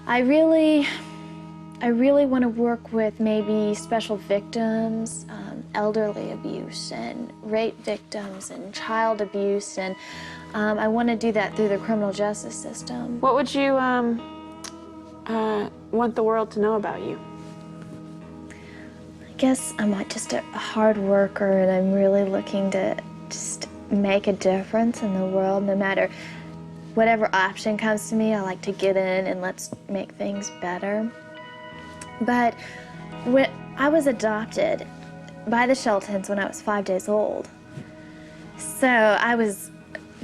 I really want to work with maybe special victims, elderly abuse, and rape victims, and child abuse, and I want to do that through the criminal justice system. What would you want the world to know about you? I guess I'm just a hard worker, and I'm really looking to just make a difference in the world. No matter whatever option comes to me, I like to get in and let's make things better. But when I was adopted by the Sheltons when I was 5 days old. So I was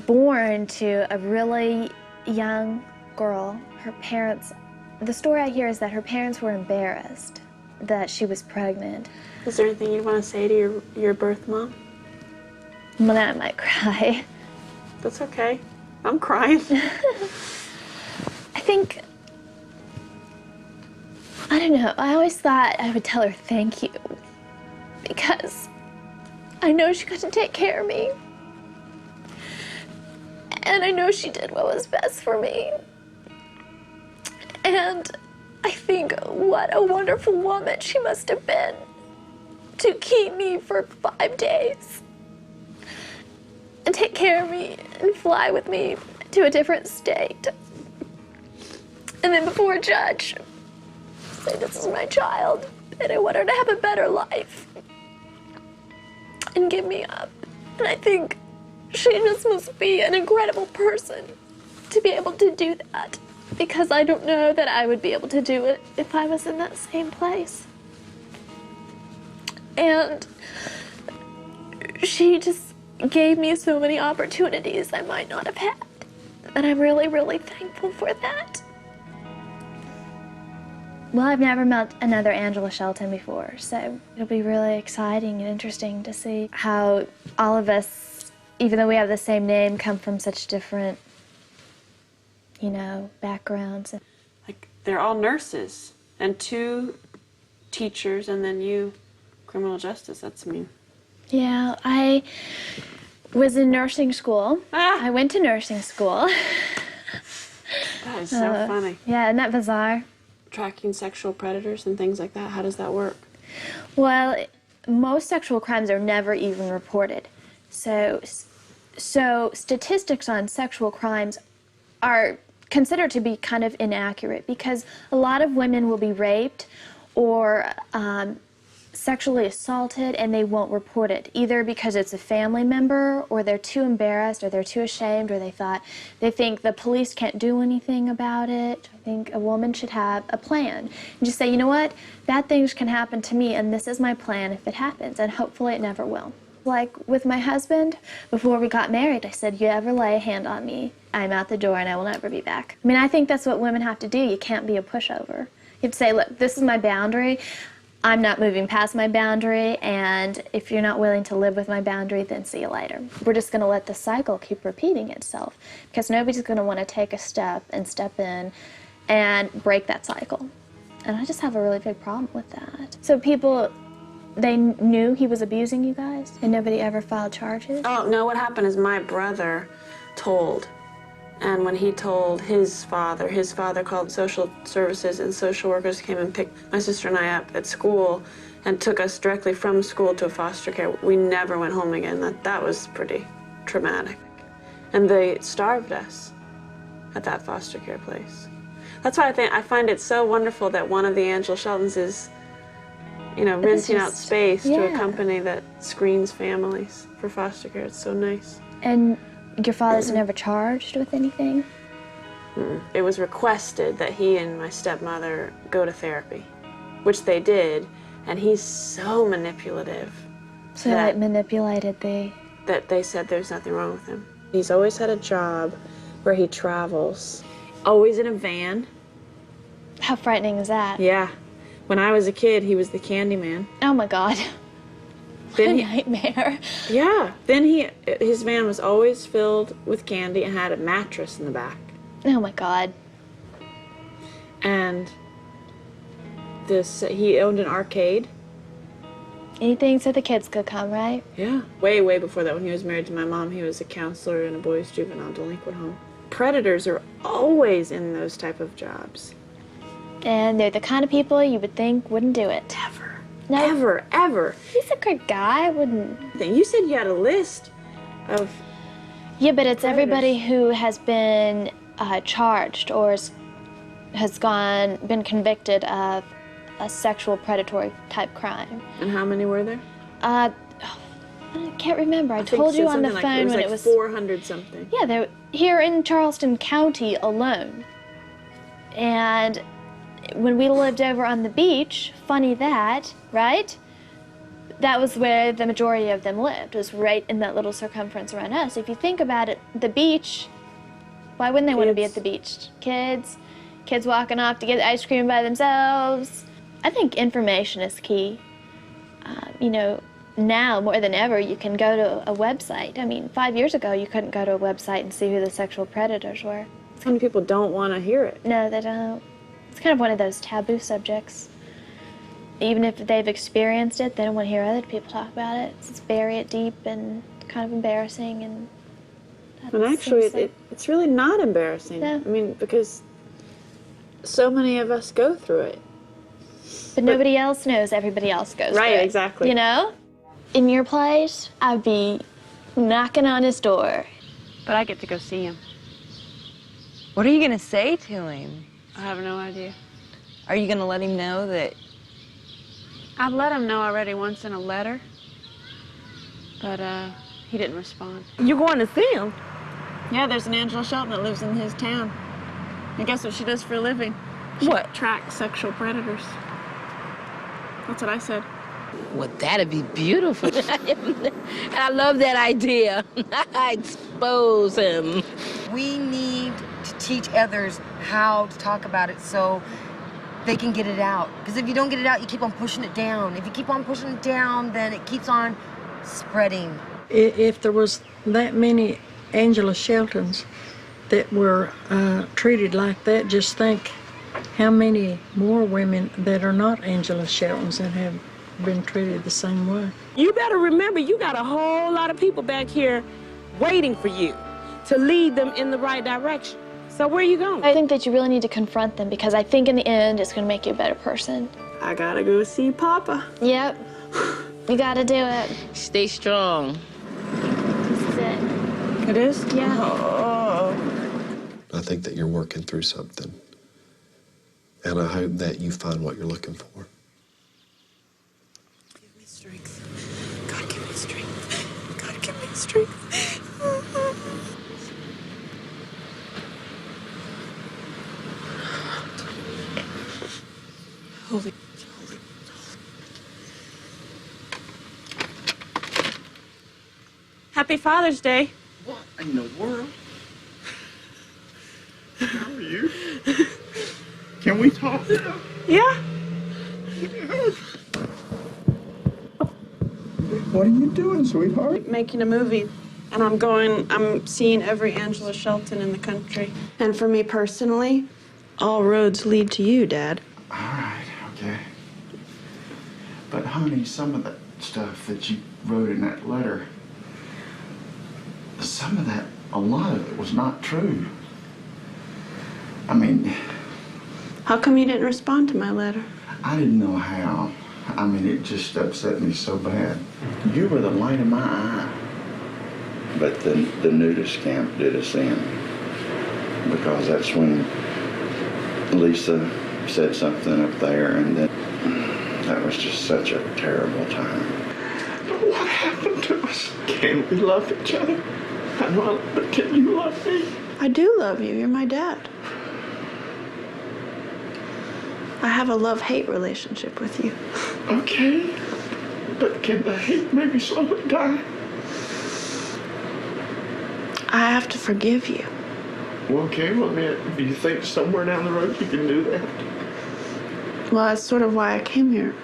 born to a really young girl. Her parents, the story I hear is that her parents were embarrassed that she was pregnant. Is there anything you want to say to your birth mom? Well, I might cry. That's okay. I'm crying. I think, I don't know, I always thought I would tell her thank you because I know she couldn't take care of me. And I know she did what was best for me. And I think what a wonderful woman she must have been to keep me for 5 days and take care of me and fly with me to a different state. And then before a judge, say this is my child and I want her to have a better life and give me up. And I think she just must be an incredible person to be able to do that, because I don't know that I would be able to do it if I was in that same place. And she just gave me so many opportunities I might not have had, and I'm really, really thankful for that. Well, I've never met another Angela Shelton before, so it'll be really exciting and interesting to see how all of us, even though we have the same name, come from such different, you know, backgrounds. Like, they're all nurses, and 2 teachers, and then you, criminal justice. That's mean. Yeah, I was in nursing school. Ah! I went to nursing school. That is so funny. Yeah, isn't that bizarre? Tracking sexual predators and things like that, how does that work? Well, most sexual crimes are never even reported. So statistics on sexual crimes are considered to be kind of inaccurate because a lot of women will be raped or sexually assaulted and they won't report it, either because it's a family member or they're too embarrassed or they're too ashamed or they think the police can't do anything about it. I think a woman should have a plan and just say, you know what, bad things can happen to me and this is my plan if it happens, and hopefully it never will. Like with my husband, before we got married, I said, you ever lay a hand on me, I'm out the door and I will never be back. I mean, I think that's what women have to do. You can't be a pushover. You have to say, look, this is my boundary. I'm not moving past my boundary, and if you're not willing to live with my boundary, then see you later. We're just going to let the cycle keep repeating itself because nobody's going to want to take a step in and break that cycle. And I just have a really big problem with that. So people, they knew he was abusing you guys, and nobody ever filed charges? Oh, no, what happened is my brother told. And when he told his father called social services, and social workers came and picked my sister and I up at school and took us directly from school to a foster care. We never went home again. That was pretty traumatic. And they starved us at that foster care place. That's why I find it so wonderful that one of the Angela Sheltons is, you know, renting out space to a company that screens families for foster care. It's so nice. And your father's never charged with anything? It was requested that he and my stepmother go to therapy, which they did, and he's so manipulative. So that manipulated that they said there's nothing wrong with him. He's always had a job where he travels, always in a van. How frightening is that? Yeah. When I was a kid, he was the candy man. Oh my God. What a nightmare. Yeah. Then his van was always filled with candy and had a mattress in the back. Oh my God. And he owned an arcade. Anything so the kids could come, right? Yeah. Way, way before that, when he was married to my mom, he was a counselor in a boys' juvenile delinquent home. Predators are always in those type of jobs. And they're the kind of people you would think wouldn't do it. Never. No. Ever, ever. He's a good guy, I wouldn't. You said you had a list of... Yeah, but it's predators. everybody who has been charged or has been convicted of a sexual predatory type crime. And how many were there? I can't remember. I told you on the phone when it was 400 something. Yeah, they're here in Charleston County alone. And when we lived over on the beach, funny that, right? That was where the majority of them lived, was right in that little circumference around us. If you think about it, the beach, why wouldn't they want to be at the beach? Kids walking off to get ice cream by themselves. I think information is key. You know, now more than ever, you can go to a website. I mean, 5 years ago, you couldn't go to a website and see who the sexual predators were. So many people don't want to hear it. No, they don't. It's kind of one of those taboo subjects. Even if they've experienced it, they don't want to hear other people talk about it. It's bury it deep and kind of embarrassing. And actually, it's really not embarrassing. No. I mean, because so many of us go through it. But nobody else knows everybody else goes through it. Right, exactly. You know? In your place, I'd be knocking on his door. But I get to go see him. What are you going to say to him? I have no idea. Are you going to let him know that... I've let him know already once in a letter, but he didn't respond. You're going to see him? Yeah, there's an Angela Shelton that lives in his town. And guess what she does for a living? What? Tracks sexual predators. That's what I said. Well, that'd be beautiful. I love that idea. Expose him. We need to teach others how to talk about it so they can get it out. Because if you don't get it out, you keep on pushing it down. If you keep on pushing it down, then it keeps on spreading. If there was that many Angela Sheltons that were treated like that, just think how many more women that are not Angela Sheltons that have been treated the same way. You better remember, you got a whole lot of people back here waiting for you to lead them in the right direction. So where are you going? I think that you really need to confront them because I think in the end it's going to make you a better person. I gotta go see Papa. Yep. You got to do it. Stay strong. This is it. It is? Yeah. I think that you're working through something. And I hope that you find what you're looking for. Give me strength. God, give me strength. God, give me strength. Holy. Happy Father's Day. What in the world? How are you? Can we talk now? Yeah? What are you doing, sweetheart? Making a movie. And I'm seeing every Angela Shelton in the country. And for me personally, all roads lead to you, Dad. All right, okay. But honey, some of that stuff that you wrote in that letter, some of that, a lot of it was not true. I mean... How come you didn't respond to my letter? I didn't know how. I mean, it just upset me so bad. You were the light of my eye. But the nudist camp did us in. Because that's when Lisa said something up there, and then that was just such a terrible time. But what happened to us? Can we love each other? I know, but can you love me? I do love you. You're my dad. I have a love-hate relationship with you. Okay, but can the hate maybe slowly die? I have to forgive you. Well, okay, well, man, do you think somewhere down the road you can do that? Well, that's sort of why I came here.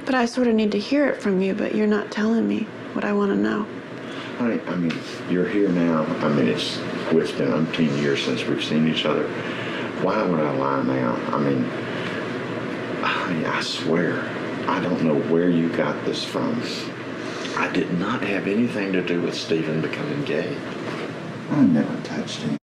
But I sort of need to hear it from you, but you're not telling me what I want to know. Honey, I mean, you're here now. I mean, it's been umpteen years since we've seen each other. Why would I lie now? I mean, honey, I swear, I don't know where you got this from. I did not have anything to do with Stephen becoming gay. I never touched him.